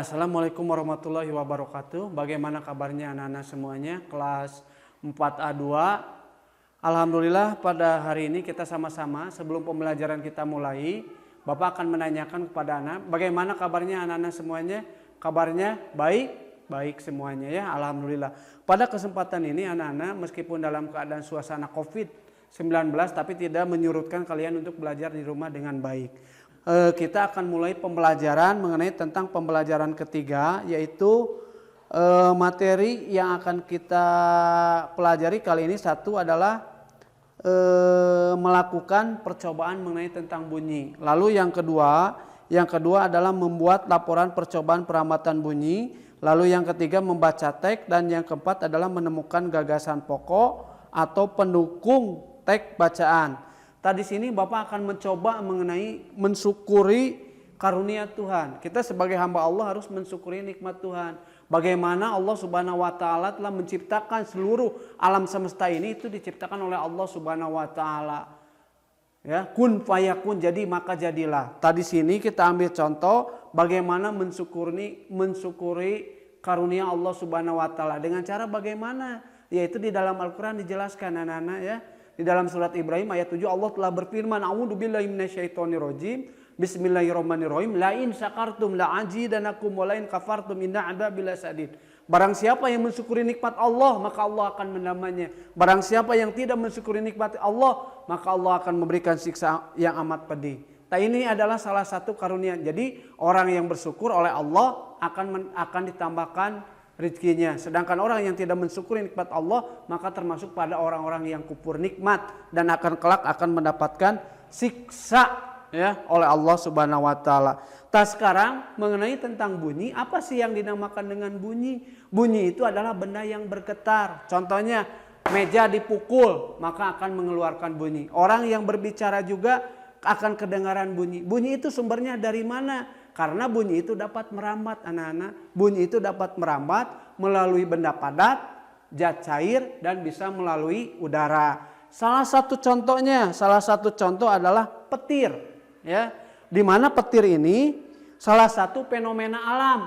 Assalamualaikum warahmatullahi wabarakatuh. Bagaimana kabarnya anak-anak semuanya? Kelas 4A2. Alhamdulillah pada hari ini kita sama-sama sebelum pembelajaran kita mulai, Bapak akan menanyakan kepada anak, bagaimana kabarnya anak-anak semuanya? Kabarnya baik? Baik semuanya ya, Alhamdulillah. Pada kesempatan ini anak-anak meskipun dalam keadaan suasana COVID-19 tapi tidak menyurutkan kalian untuk belajar di rumah dengan baik. Kita akan mulai pembelajaran mengenai tentang pembelajaran ketiga, yaitu materi yang akan kita pelajari kali ini. Satu adalah melakukan percobaan mengenai tentang bunyi. Lalu yang kedua adalah membuat laporan percobaan peramatan bunyi. Lalu yang ketiga membaca teks, dan yang keempat adalah menemukan gagasan pokok atau pendukung teks bacaan. Tadi sini Bapak akan mencoba mengenai mensyukuri karunia Tuhan. Kita sebagai hamba Allah harus mensyukuri nikmat Tuhan. Bagaimana Allah Subhanahu wa taala telah menciptakan seluruh alam semesta ini, itu diciptakan oleh Allah Subhanahu wa taala. Ya, kun fayakun, jadi maka jadilah. Tadi sini kita ambil contoh bagaimana mensyukuri karunia Allah Subhanahu wa taala. Dengan cara bagaimana? Yaitu di dalam Al-Qur'an dijelaskan anak-anak ya. Di dalam surat Ibrahim ayat 7 Allah telah berfirman, a'udzubillahi minasyaitonirrajim, bismillahirrahmanirrahim, la in syakartum la azidanakum wa la in kafartum inna adzabi lasadid. Barang siapa yang mensyukuri nikmat Allah, maka Allah akan menambahnya. Barang siapa yang tidak mensyukuri nikmat Allah, maka Allah akan memberikan siksa yang amat pedih. Nah, ini adalah salah satu karunia. Jadi orang yang bersyukur oleh Allah akan ditambahkan rezekinya. Sedangkan orang yang tidak mensyukuri nikmat Allah, maka termasuk pada orang-orang yang kufur nikmat dan kelak akan mendapatkan siksa ya oleh Allah Subhanahu wa taala. Sekarang mengenai tentang bunyi, apa sih yang dinamakan dengan bunyi? Bunyi itu adalah benda yang bergetar. Contohnya meja dipukul, maka akan mengeluarkan bunyi. Orang yang berbicara juga akan kedengaran bunyi. Bunyi itu sumbernya dari mana? Karena bunyi itu dapat merambat anak-anak. Bunyi itu dapat merambat melalui benda padat, zat cair, dan bisa melalui udara. Salah satu contoh adalah petir. Ya, di mana petir ini salah satu fenomena alam.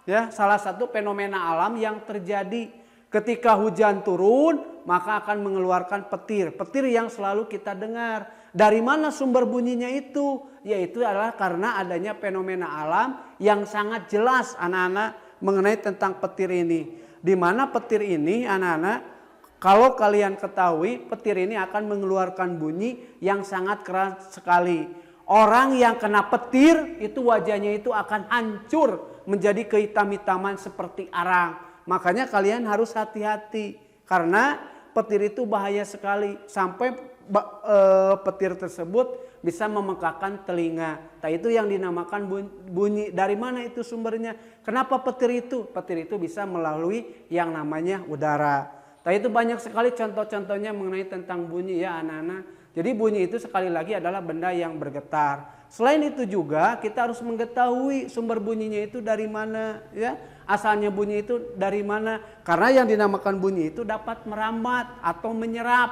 Ya, salah satu fenomena alam yang terjadi ketika hujan turun, maka akan mengeluarkan petir. Petir yang selalu kita dengar. Dari mana sumber bunyinya itu? Yaitu adalah karena adanya fenomena alam yang sangat jelas anak-anak mengenai tentang petir ini. Di mana petir ini anak-anak, kalau kalian ketahui, petir ini akan mengeluarkan bunyi yang sangat keras sekali. Orang yang kena petir itu wajahnya itu akan hancur menjadi kehitam-hitaman seperti arang. Makanya kalian harus hati-hati karena petir itu bahaya sekali sampai petir tersebut bisa memekakkan telinga. Nah, itu yang dinamakan bunyi. Dari mana itu sumbernya? Kenapa petir itu? Petir itu bisa melalui yang namanya udara. Nah, itu banyak sekali contoh-contohnya mengenai tentang bunyi ya anak-anak. Jadi bunyi itu sekali lagi adalah benda yang bergetar. Selain itu juga kita harus mengetahui sumber bunyinya itu dari mana ya. Asalnya bunyi itu dari mana? Karena yang dinamakan bunyi itu dapat merambat atau menyerap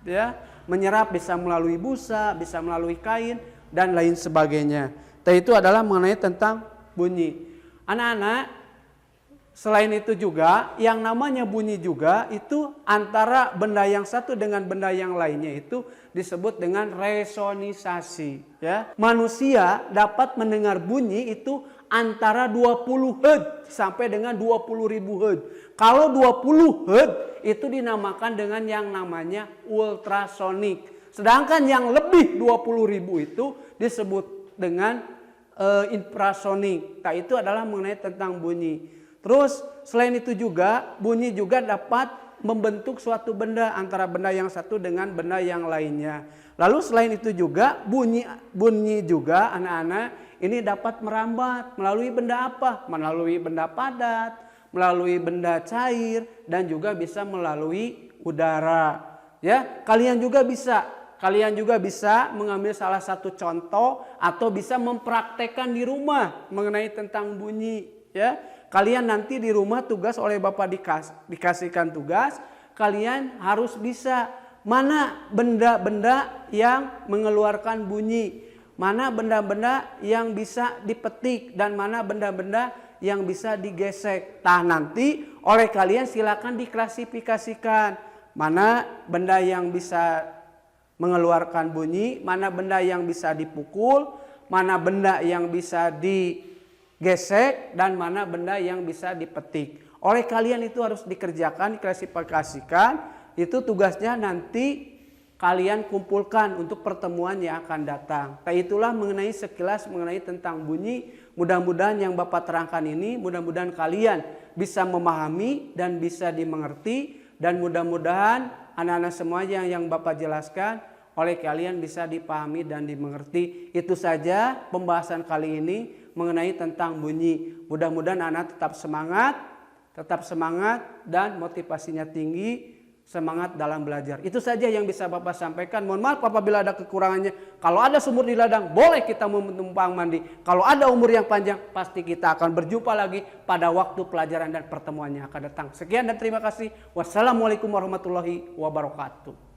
ya. Menyerap bisa melalui busa, bisa melalui kain dan lain sebagainya. Nah, itu adalah mengenai tentang bunyi. Anak-anak, selain itu juga yang namanya bunyi juga itu antara benda yang satu dengan benda yang lainnya itu disebut dengan resonisasi ya. Manusia dapat mendengar bunyi itu antara 20 Hz sampai dengan 20.000 Hz. Kalau 20 Hz itu dinamakan dengan yang namanya ultrasonik. Sedangkan yang lebih 20.000 itu disebut dengan infrasonik. Nah, itu adalah mengenai tentang bunyi. Terus selain itu juga bunyi juga dapat membentuk suatu benda antara benda yang satu dengan benda yang lainnya. Lalu selain itu juga bunyi juga anak-anak ini dapat merambat melalui benda apa? Melalui benda padat, melalui benda cair, dan juga bisa melalui udara. Ya, kalian juga bisa mengambil salah satu contoh atau bisa mempraktekkan di rumah mengenai tentang bunyi. Ya, kalian nanti di rumah tugas oleh Bapak dikasihkan tugas, kalian harus bisa mana benda-benda yang mengeluarkan bunyi. Mana benda-benda yang bisa dipetik dan mana benda-benda yang bisa digesek. Nah, nanti oleh kalian silakan diklasifikasikan mana benda yang bisa mengeluarkan bunyi, mana benda yang bisa dipukul, mana benda yang bisa digesek, dan mana benda yang bisa dipetik. Oleh kalian itu harus dikerjakan, diklasifikasikan. Itu tugasnya nanti kalian kumpulkan untuk pertemuan yang akan datang. Nah, itulah mengenai sekilas mengenai tentang bunyi. Mudah-mudahan yang Bapak terangkan ini, mudah-mudahan kalian bisa memahami dan bisa dimengerti. Dan mudah-mudahan anak-anak semua yang Bapak jelaskan oleh kalian bisa dipahami dan dimengerti. Itu saja pembahasan kali ini mengenai tentang bunyi. Mudah-mudahan anak tetap semangat dan motivasinya tinggi. Semangat dalam belajar. Itu saja yang bisa Bapak sampaikan. Mohon maaf apabila ada kekurangannya. Kalau ada sumur di ladang, boleh kita menumpang mandi. Kalau ada umur yang panjang, pasti kita akan berjumpa lagi pada waktu pelajaran dan pertemuan yang akan datang. Sekian dan terima kasih. Wassalamualaikum warahmatullahi wabarakatuh.